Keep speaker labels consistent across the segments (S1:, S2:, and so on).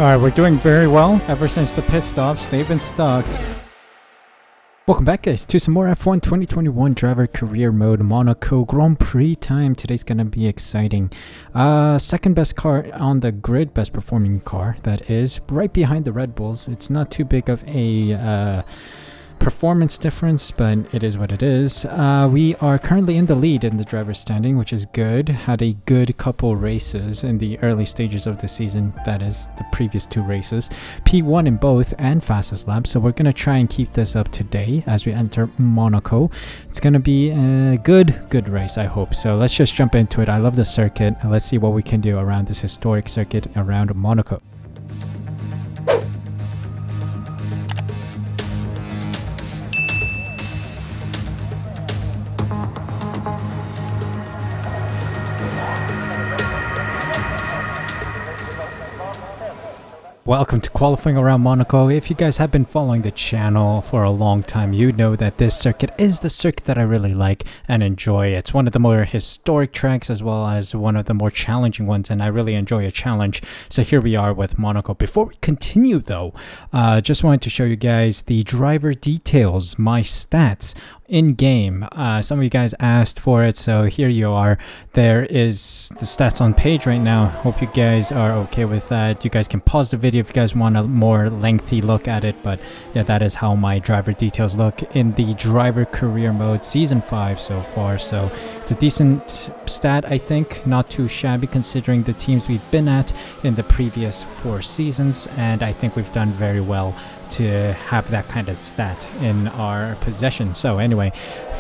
S1: Alright, we're doing very well ever since the pit stops. They've been stuck. Welcome back, guys, to some more F1 2021 driver career mode Monaco Grand Prix time. Today's gonna be exciting. Second best car on the grid, best performing car, that is, right behind the Red Bulls. It's not too big of a performance difference, but it is what it is. We are currently in the lead in the driver's standing, which is good. Had a good couple races in the early stages of the season, that is the previous two races. P1 in both and fastest lap, so we're gonna try and keep this up today as we enter Monaco. It's gonna be a good race, I hope. So let's just jump into it. I love the circuit. Let's see what we can do around this historic circuit around Monaco. Welcome to qualifying around Monaco. If you guys have been following the channel for a long time, you know that this circuit is the circuit that I really like and enjoy. It's one of the more historic tracks as well as one of the more challenging ones, and I really enjoy a challenge. So here we are with Monaco. Before we continue though, just wanted to show you guys the driver details, my stats in game. Some of you guys asked for it, so here you are. There is the stats on page right now. Hope you guys are okay with that. You guys can pause the video if you guys want a more lengthy look at it, but yeah, that is how my driver details look in the driver career mode season 5 so far. So it's a decent stat, I think, not too shabby considering the teams we've been at in the previous 4 seasons, and I think we've done very well to have that kind of stat in our possession. So anyway,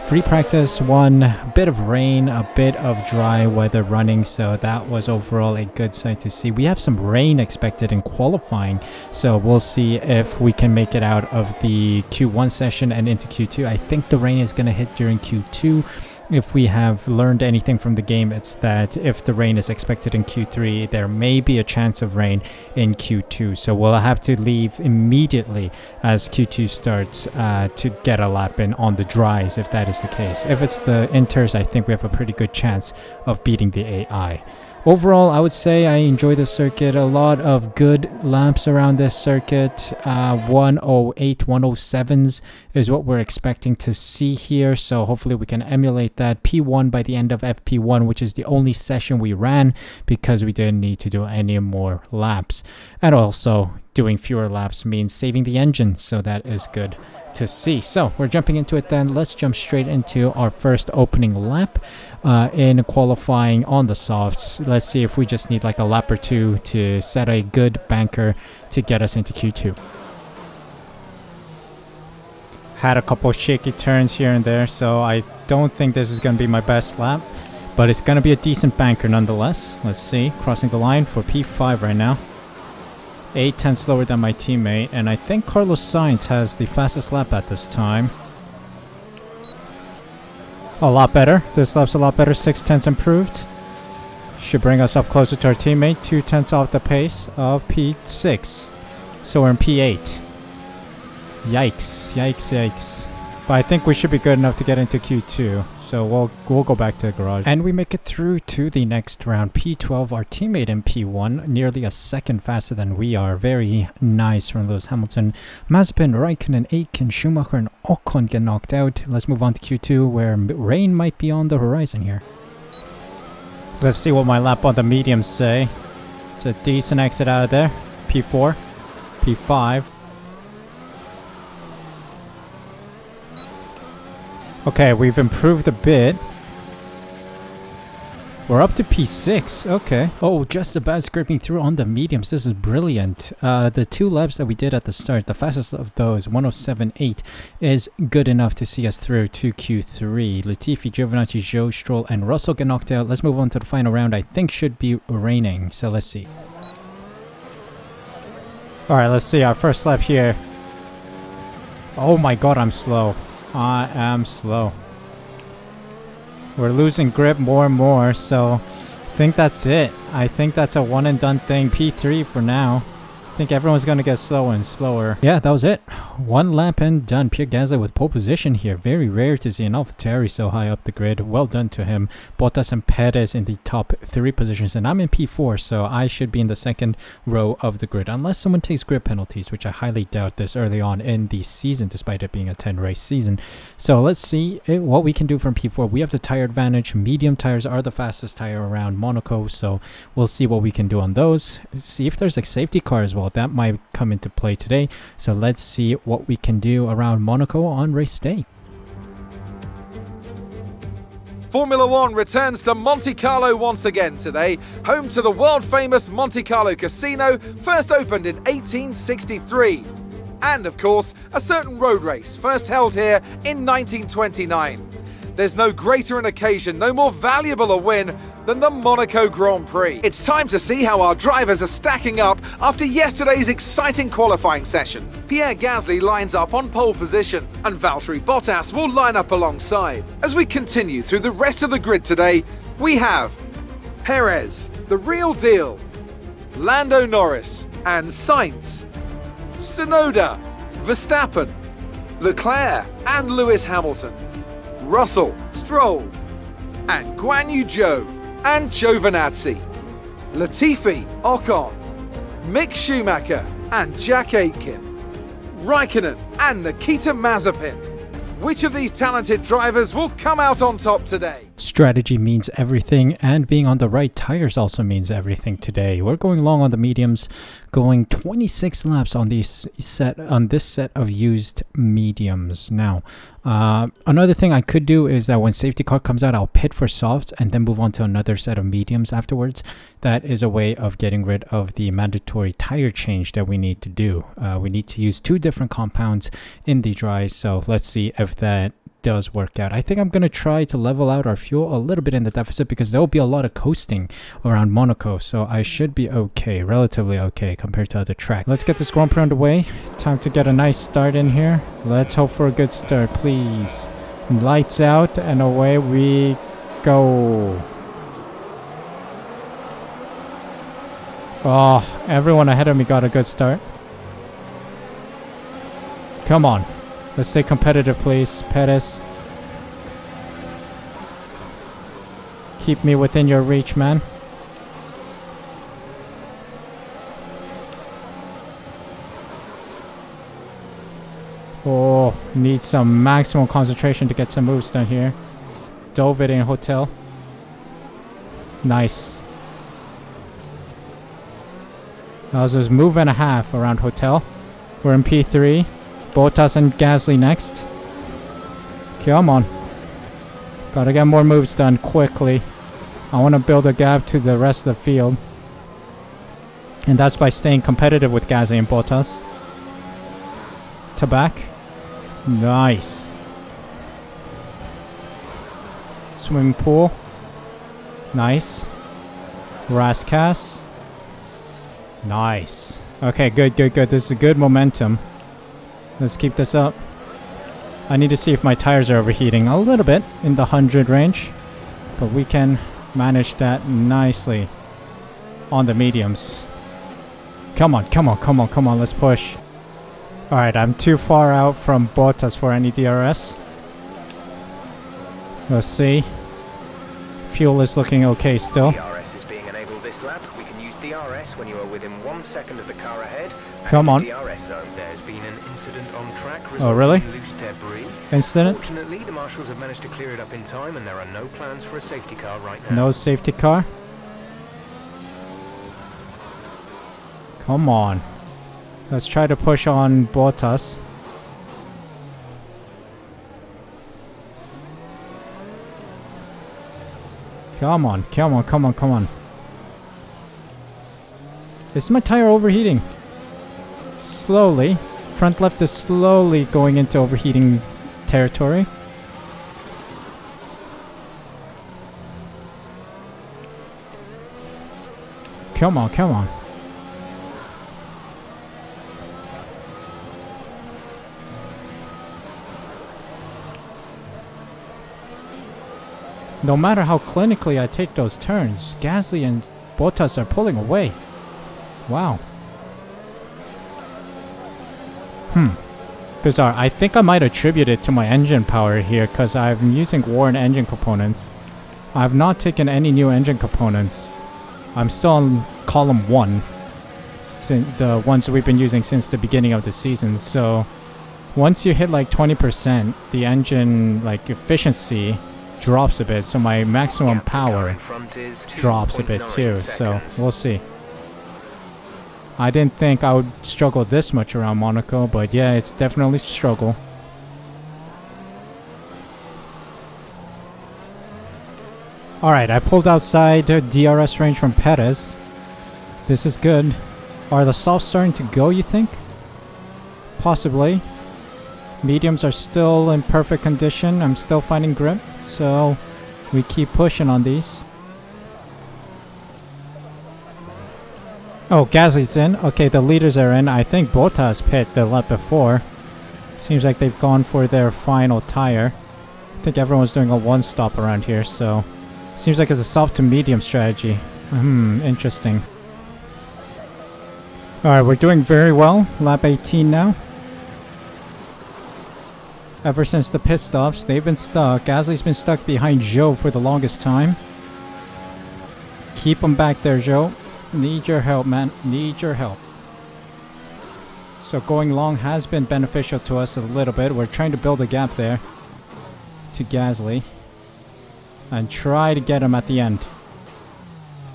S1: free practice 1, a bit of rain, a bit of dry weather running, so that was overall a good sight to see. We have some rain expected in qualifying, so we'll see if we can make it out of the Q1 session and into Q2. I think the rain is going to hit during Q2. If we have learned anything from the game, it's that if the rain is expected in Q3, there may be a chance of rain in Q2. So we'll have to leave immediately as Q2 starts to get a lap in on the dries, if that is the case. If it's the inters, I think we have a pretty good chance of beating the AI. Overall, I would say I enjoy the circuit. A lot of good laps around this circuit. 108, 107s is what we're expecting to see here. So hopefully we can emulate that. P1 by the end of FP1, which is the only session we ran because we didn't need to do any more laps. And also doing fewer laps means saving the engine. So that is good to see. So we're jumping into it then. Let's jump straight into our first opening lap in qualifying on the softs. Let's see if we just need like a lap or two to set a good banker to get us into Q2. Had a couple shaky turns here and there, so I don't think this is going to be my best lap, but it's going to be a decent banker nonetheless. Let's see, crossing the line for P5 right now. 8/10 slower than my teammate, and I think Carlos Sainz has the fastest lap at this time. A lot better. This lap's a lot better. 6/10 improved. Should bring us up closer to our teammate. 2/10 off the pace of P6. So we're in P8. Yikes. Yikes. But I think we should be good enough to get into Q2. So we'll go back to the garage. And we make it through to the next round. P12, our teammate in P1, nearly a second faster than we are. Very nice from Lewis Hamilton. Mazepin, Raikkonen, Aitken, Schumacher, and Ocon get knocked out. Let's move on to Q2, where rain might be on the horizon here. Let's see what my lap on the mediums say. It's a decent exit out of there. P4, P5. Okay, we've improved a bit. We're up to P6. Okay. Oh, just about scraping through on the mediums. This is brilliant. The 2 laps that we did at the start, the fastest of those, 107.8, is good enough to see us through to Q3. Latifi, Giovinazzi, Zhou, Stroll, and Russell get knocked out. Let's move on to the final round. I think should be raining, so let's see. Alright, let's see our first lap here. Oh my god, I'm slow. I am slow. We're losing grip more and more, so I think that's it. I think that's a one and done thing. P3 for now. think everyone's going to get slower and slower. Yeah, that was it. One lap and done. Pierre Gasly with pole position here. Very rare to see an AlphaTauri so high up the grid. Well done to him. Bottas and Perez in the top 3 positions. And I'm in P4, so I should be in the second row of the grid. Unless someone takes grid penalties, which I highly doubt this early on in the season, despite it being a 10-race season. So let's see what we can do from P4. We have the tire advantage. Medium tires are the fastest tire around Monaco, so we'll see what we can do on those. See if there's a safety car as well. That might come into play today. So let's see what we can do around Monaco on race day.
S2: Formula One returns to Monte Carlo once again today, home to the world-famous Monte Carlo Casino, first opened in 1863. And, of course, a certain road race, first held here in 1929. There's no greater an occasion, no more valuable a win than the Monaco Grand Prix. It's time to see how our drivers are stacking up after yesterday's exciting qualifying session. Pierre Gasly lines up on pole position, and Valtteri Bottas will line up alongside. As we continue through the rest of the grid today, we have Perez, the real deal, Lando Norris and Sainz, Tsunoda, Verstappen, Leclerc and Lewis Hamilton, Russell, Stroll, and Guan Yu Zhou and Giovinazzi, Latifi, Ocon, Mick Schumacher and Jack Aitken, Raikkonen and Nikita Mazepin. Which of these talented drivers will come out on top today?
S1: Strategy means everything, and being on the right tires also means everything today. We're going long on the mediums, going 26 laps on this set of used mediums. Now, another thing I could do is that when safety car comes out, I'll pit for softs and then move on to another set of mediums afterwards. That is a way of getting rid of the mandatory tire change that we need to do. We need to use 2 different compounds in the dries, so let's see if that does work out. I think I'm going to try to level out our fuel a little bit in the deficit because there will be a lot of coasting around Monaco, so I should be okay, relatively okay compared to other tracks. Let's get this Grand Prix underway. Time to get a nice start in here. Let's hope for a good start, please. Lights out and away we go. Oh, everyone ahead of me got a good start. Come on. Let's stay competitive, please. Perez. Keep me within your reach, man. Oh, need some maximum concentration to get some moves done here. Dove it in hotel. Nice. That was a move and a half around hotel. We're in P3. Bottas and Gasly next. Come on. Gotta get more moves done quickly. I want to build a gap to the rest of the field. And that's by staying competitive with Gasly and Bottas. To back. Nice. Swimming pool. Nice. Rascas. Nice. Okay, good. This is a good momentum. Let's keep this up. I need to see if my tires are overheating a little bit in the 100 range, but we can manage that nicely on the mediums. Come on, let's push. Alright, I'm too far out from Bottas for any DRS. Let's see. Fuel is looking okay still.
S3: DRS is being enabled this lap. We can use DRS when you are within 1 second of the car ahead.
S1: Come on.
S3: DRS zone. There has been an incident on track.
S1: Oh, really?
S3: Loose debris.
S1: Incident?
S3: Fortunately, the marshals have managed to clear it up in time, and there are no plans for a safety car right now.
S1: No safety car? Come on. Let's try to push on Bottas. Come on. Is my tire overheating? Slowly. Front left is slowly going into overheating territory. Come on. No matter how clinically I take those turns, Gasly and Bottas are pulling away. Wow. Bizarre. I think I might attribute it to my engine power here because I'm using worn engine components. I've not taken any new engine components. I'm still on column 1. The ones we've been using since the beginning of the season. So once you hit like 20%, the engine like efficiency drops a bit. So my maximum power drops a bit too. So we'll see. I didn't think I would struggle this much around Monaco, but yeah, it's definitely a struggle. Alright, I pulled outside DRS range from Perez. This is good. Are the softs starting to go, you think? Possibly. Mediums are still in perfect condition. I'm still finding grip, so we keep pushing on these. Oh, Gasly's in. Okay, the leaders are in. I think Bottas pit the lap before. Seems like they've gone for their final tire. I think everyone's doing a one-stop around here, so... Seems like it's a soft to medium strategy. Interesting. Alright, we're doing very well. Lap 18 now. Ever since the pit stops, they've been stuck. Gasly's been stuck behind Zhou for the longest time. Keep him back there, Zhou. Need your help, man. Need your help. So going long has been beneficial to us a little bit. We're trying to build a gap there to Gasly. And try to get him at the end.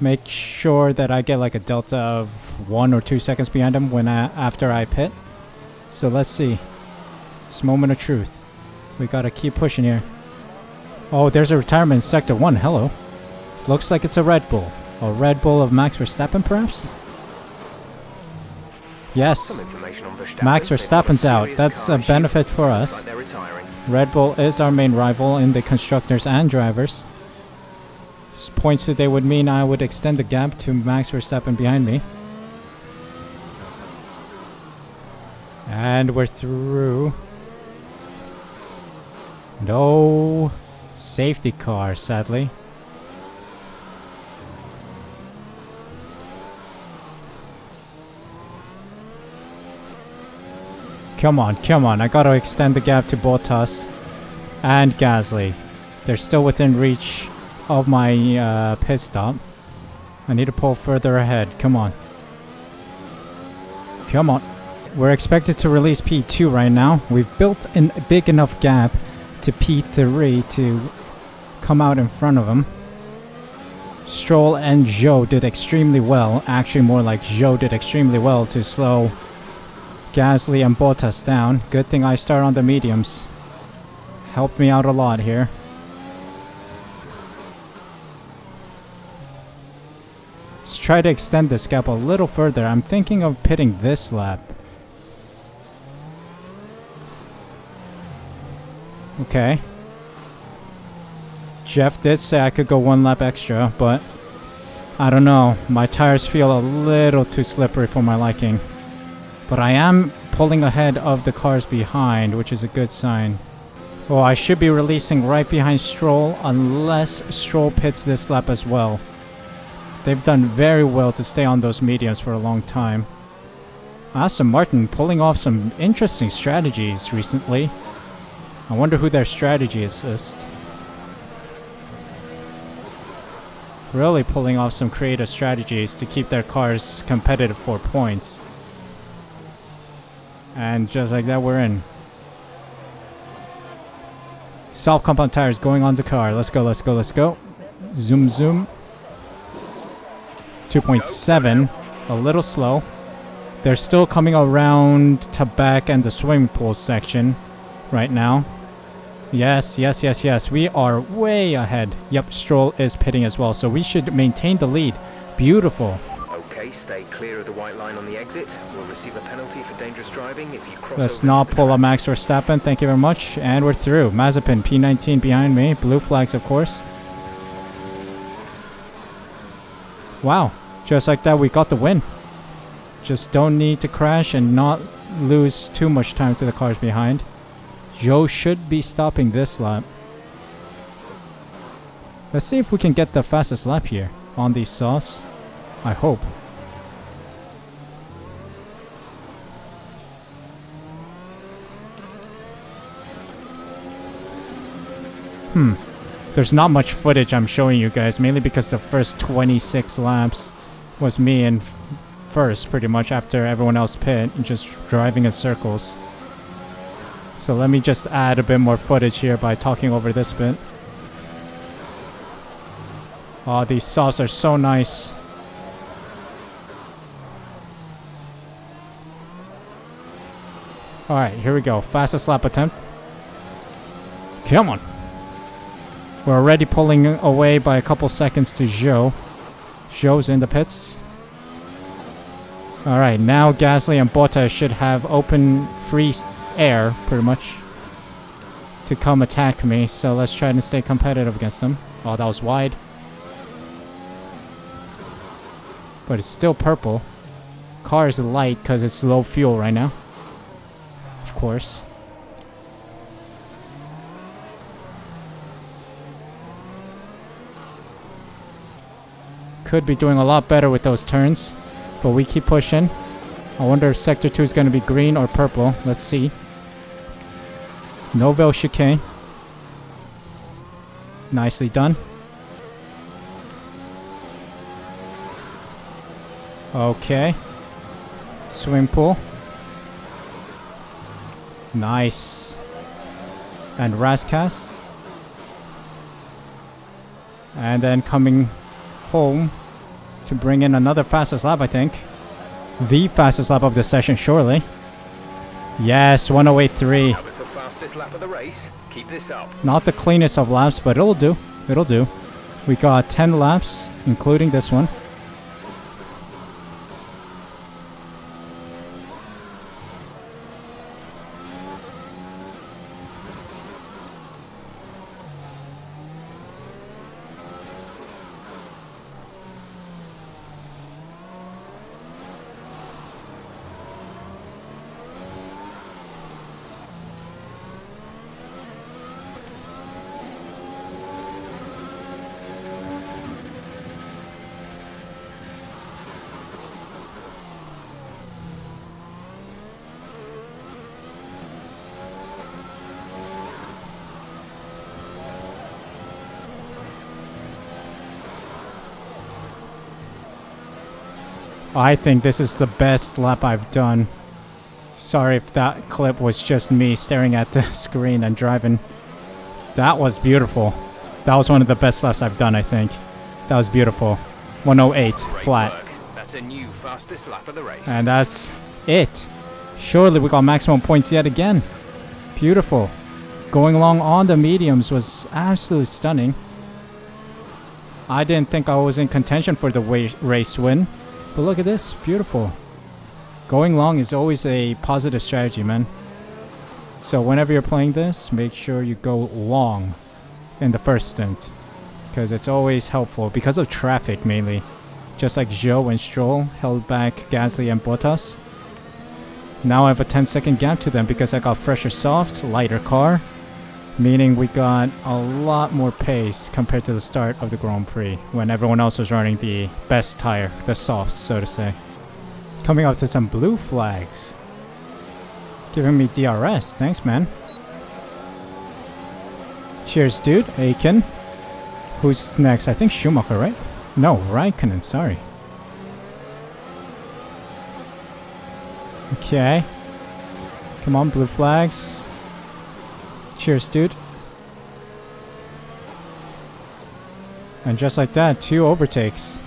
S1: Make sure that I get like a delta of 1 or 2 seconds behind him when after I pit. So let's see. This moment of truth. We gotta keep pushing here. Oh, there's a retirement in Sector 1. Hello. Looks like it's a Red Bull. A Red Bull of Max Verstappen, perhaps? Yes. Max Verstappen's out. That's a benefit for us. Red Bull is our main rival in the constructors and drivers. Points today would mean I would extend the gap to Max Verstappen behind me. And we're through. No safety car, sadly. Come on, come on. I gotta extend the gap to Bottas and Gasly. They're still within reach of my pit stop. I need to pull further ahead. Come on. Come on. We're expected to release P2 right now. We've built a big enough gap to P3 to come out in front of him. Stroll and Zhou did extremely well. Actually, more like Zhou did extremely well to slow Gasly and Bottas down. Good thing I start on the mediums. Helped me out a lot here. Let's try to extend this gap a little further. I'm thinking of pitting this lap. Okay. Jeff did say I could go 1 lap extra, but I don't know. My tires feel a little too slippery for my liking. But I am pulling ahead of the cars behind, which is a good sign. Oh, I should be releasing right behind Stroll unless Stroll pits this lap as well. They've done very well to stay on those mediums for a long time. Aston Martin pulling off some interesting strategies recently. I wonder who their strategy is. Really pulling off some creative strategies to keep their cars competitive for points. And just like that, we're in. Soft compound tires going on the car. Let's go, let's go, let's go. Zoom, zoom. 2.7. A little slow. They're still coming around Tebek and the swimming pool section right now. Yes, yes, yes, yes. We are way ahead. Yep, Stroll is pitting as well. So we should maintain the lead. Beautiful.
S3: Okay, stay clear of the white line on the exit. We'll receive a penalty for dangerous driving if you cross.
S1: Let's not pull a Max Verstappen. Thank you very much. And we're through. Mazepin, P19 behind me. Blue flags, of course. Wow. Just like that, we got the win. Just don't need to crash and not lose too much time to the cars behind. Zhou should be stopping this lap. Let's see if we can get the fastest lap here on these softs. I hope. There's not much footage I'm showing you guys, mainly because the first 26 laps was me in first, pretty much, after everyone else pit, just driving in circles. So let me just add a bit more footage here by talking over this bit. Oh, these softs are so nice. Alright, here we go. Fastest lap attempt. Come on. We're already pulling away by a couple seconds to Zhou. Zhou's in the pits. Alright, now Gasly and Bottas should have open free air, pretty much, to come attack me. So let's try and stay competitive against them. Oh, that was wide. But it's still purple. Car is light because it's low fuel right now. Of course. Could be doing a lot better with those turns, but we keep pushing. I wonder if Sector 2 is going to be green or purple. Let's see. Novell chicane. Nicely done. Okay. Swim pool. Nice. And Rascas. And then coming home to bring in another fastest lap, I think. The fastest lap of the session, surely. Yes, 108.3.
S3: That was the fastest lap of the race. Keep this up.
S1: Not the cleanest of laps, but it'll do. It'll do. We got 10 laps, including this one. I think this is the best lap I've done. Sorry if that clip was just me staring at the screen and driving. That was beautiful. That was one of the best laps I've done, I think. That was beautiful. 108 flat.
S3: Work. That's a new fastest lap of the race.
S1: And that's it. Surely we got maximum points yet again. Beautiful. Going along on the mediums was absolutely stunning. I didn't think I was in contention for the race win. But look at this. Beautiful. Going long is always a positive strategy, man. So whenever you're playing this, make sure you go long in the first stint. Because it's always helpful. Because of traffic, mainly. Just like Zhou and Stroll held back Gasly and Bottas. Now I have a 10-second gap to them because I got fresher softs, lighter car. Meaning we got a lot more pace compared to the start of the Grand Prix. When everyone else was running the best tire, the softs, so to say. Coming up to some blue flags. Giving me DRS. Thanks, man. Cheers, dude. Aiken. Who's next? I think Schumacher, right? No, Raikkonen, sorry. Okay. Come on, blue flags. Cheers, dude. And just like that, 2 overtakes.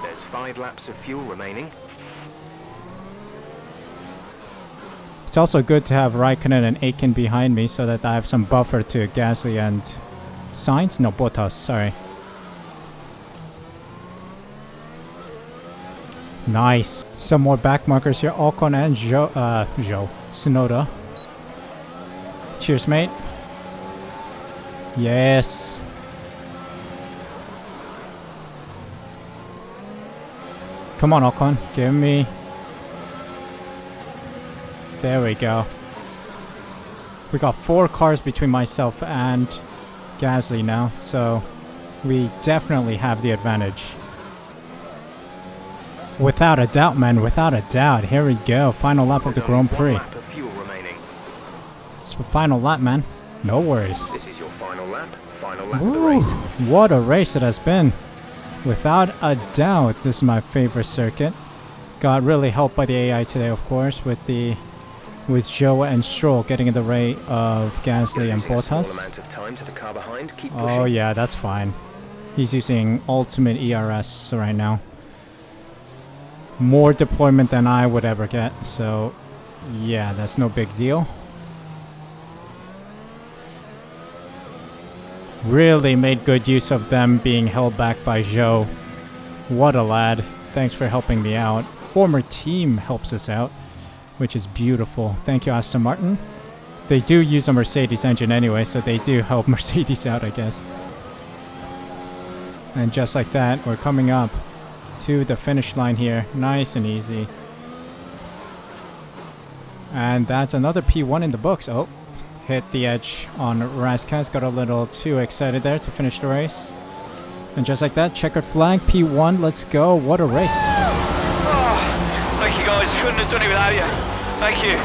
S3: There's 5 laps of fuel remaining.
S1: It's also good to have Raikkonen and Aiken behind me so that I have some buffer to Gasly and Sainz? No, Bottas, sorry. Nice. Some more back markers here. Ocon and Tsunoda. Cheers, mate. Yes. Come on, Ocon. Give me. There we go. We got 4 cars between myself and Gasly now, so we definitely have the advantage. Without a doubt, man. Without a doubt. Here we go. Final lap of the Grand Prix.
S3: Lap of fuel remaining.
S1: It's the final lap, man. No worries.
S3: This is your final final lap of the
S1: Ooh,
S3: race.
S1: what a race it has been. Without a doubt, this is my favorite circuit. Got really helped by the AI today, of course, with Joe and Stroll getting in the way of Gasly and
S3: Losing a small
S1: Bottas.
S3: amount of time to the car behind. Keep
S1: Oh
S3: pushing.
S1: yeah, that's fine. He's using ultimate ERS right now. More deployment than I would ever get, so yeah, that's no big deal. Really made good use of them being held back by Joe. What a lad. Thanks for helping me out. Former team helps us out, which is beautiful. Thank you, Aston Martin. They do use a Mercedes engine anyway, so they do help Mercedes out, I guess. And just like that, we're coming up to the finish line here. Nice and easy. And that's another P1 in the books. Oh, hit the edge on Razkaz. Got a little too excited there to finish the race. And just like that, checkered flag, P1. Let's go. What a race.
S4: Oh, thank you guys. Couldn't have done it without you. Thank you.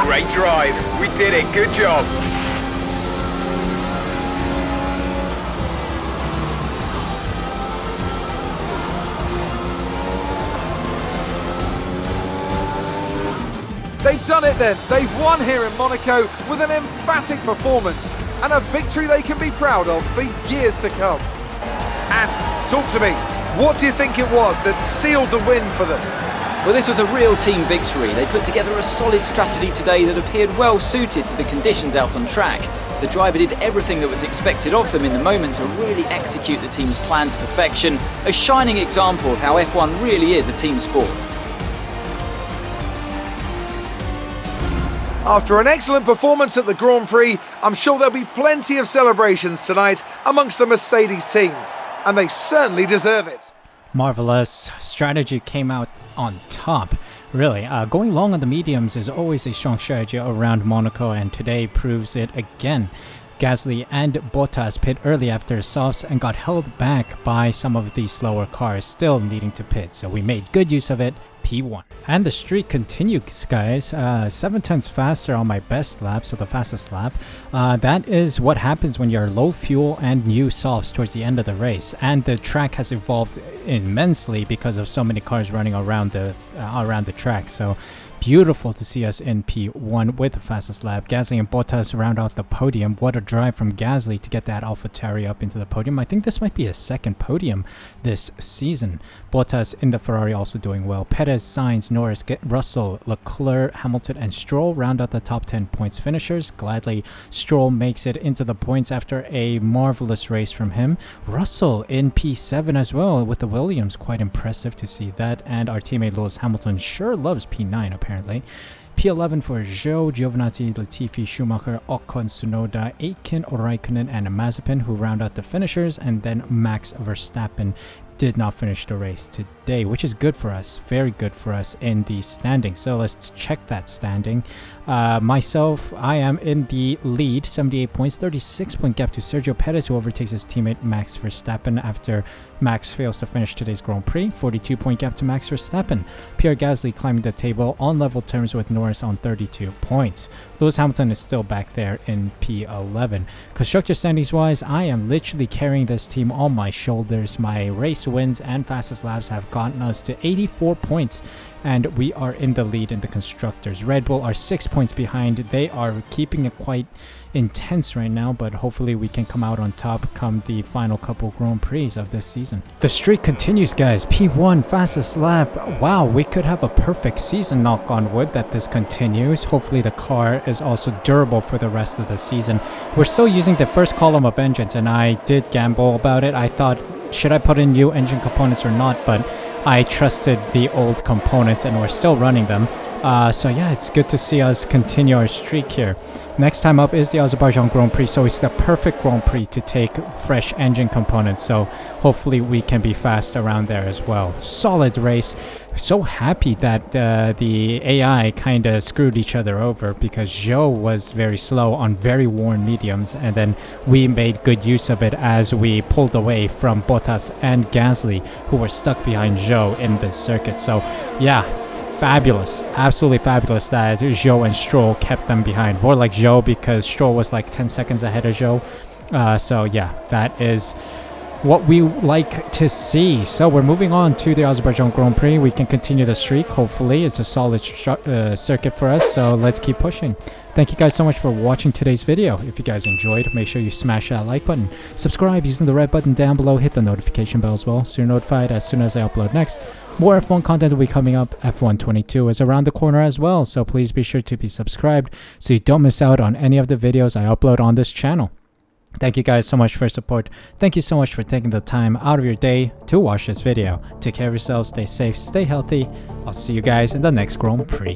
S2: Great drive. We did it. Good job. They've done it then. They've won here in Monaco with an emphatic performance and a victory they can be proud of for years to come. And talk to me. What do you think it was that sealed the win for them?
S5: Well, this was a real team victory. They put together a solid strategy today that appeared well suited to the conditions out on track. The driver did everything that was expected of them in the moment to really execute the team's plan to perfection. A shining example of how F1 really is a team sport.
S2: After an excellent performance at the Grand Prix, I'm sure there'll be plenty of celebrations tonight amongst the Mercedes team, and they certainly deserve it.
S1: Marvelous strategy came out on top. Really, going long on the mediums is always a strong strategy around Monaco, and today proves it again. Gasly and Bottas pit early after softs and got held back by some of the slower cars still needing to pit, so we made good use of it. P1. And the streak continues, guys. 7/10 faster on my best lap, so the fastest lap. That is what happens when you're low fuel and new softs towards the end of the race. And the track has evolved immensely because of so many cars running around the track. So beautiful to see us in P1 with the fastest lap. Gasly and Bottas round out the podium. What a drive from Gasly to get that AlphaTauri up into the podium. I think this might be his second podium this season. Bottas in the Ferrari also doing well. Perez, Sainz, Norris, Russell, Leclerc, Hamilton, and Stroll round out the top 10 points finishers. Gladly, Stroll makes it into the points after a marvelous race from him. Russell in P7 as well with the Williams. Quite impressive to see that. And our teammate Lewis Hamilton sure loves P9 apparently. P11 for Zhou, Giovinazzi, Latifi, Schumacher, Ocon, Tsunoda, Aitken, Raikkonen, and Mazepin, who round out the finishers, and then Max Verstappen did not finish the race today, which is good for us, very good for us in the standing. So let's check that standing. Myself, I am in the lead, 78 points, 36-point gap to Sergio Perez, who overtakes his teammate Max Verstappen after Max fails to finish today's Grand Prix. 42-point gap to Max Verstappen. Pierre Gasly climbing the table on level terms with Norris on 32 points. Lewis Hamilton is still back there in P11. Constructor standings wise, I am literally carrying this team on my shoulders. My race wins and fastest laps have gotten us to 84 points, and we are in the lead in the constructors. Red Bull are 6 points behind. They are keeping it quite intense right now, but hopefully we can come out on top come the final couple Grand Prix of this season. The streak continues, guys. P1 fastest lap. Wow, we could have a perfect season, knock on wood, that this continues. Hopefully the car is also durable for the rest of the season. We're still using the first column of engines, and I did gamble about it. I thought, should I put in new engine components or not, but I trusted the old components and we're still running them. So yeah, it's good to see us continue our streak here. Next time up is the Azerbaijan Grand Prix, so it's the perfect Grand Prix to take fresh engine components, so hopefully we can be fast around there as well. Solid race. So happy that the AI kind of screwed each other over, because Zhou was very slow on very worn mediums, and then we made good use of it as we pulled away from Bottas and Gasly, who were stuck behind Zhou in this circuit. So yeah, fabulous, absolutely fabulous that Zhou and Stroll kept them behind. More like Zhou, because Stroll was like 10 seconds ahead of Zhou. So yeah, that is what we like to see. So we're moving on to the Azerbaijan Grand Prix. We can continue the streak. Hopefully it's a solid circuit for us, so let's keep pushing. Thank you guys so much for watching today's video. If you guys enjoyed, make sure you smash that like button, subscribe using the red button down below, hit the notification bell as well so you're notified as soon as I upload next. More F1 content will be coming up. F1 22 is around the corner as well, so please be sure to be subscribed so you don't miss out on any of the videos I upload on this channel. Thank you guys so much for your support. Thank you so much for taking the time out of your day to watch this video. Take care of yourselves, stay safe, stay healthy. I'll see you guys in the next Grand Prix.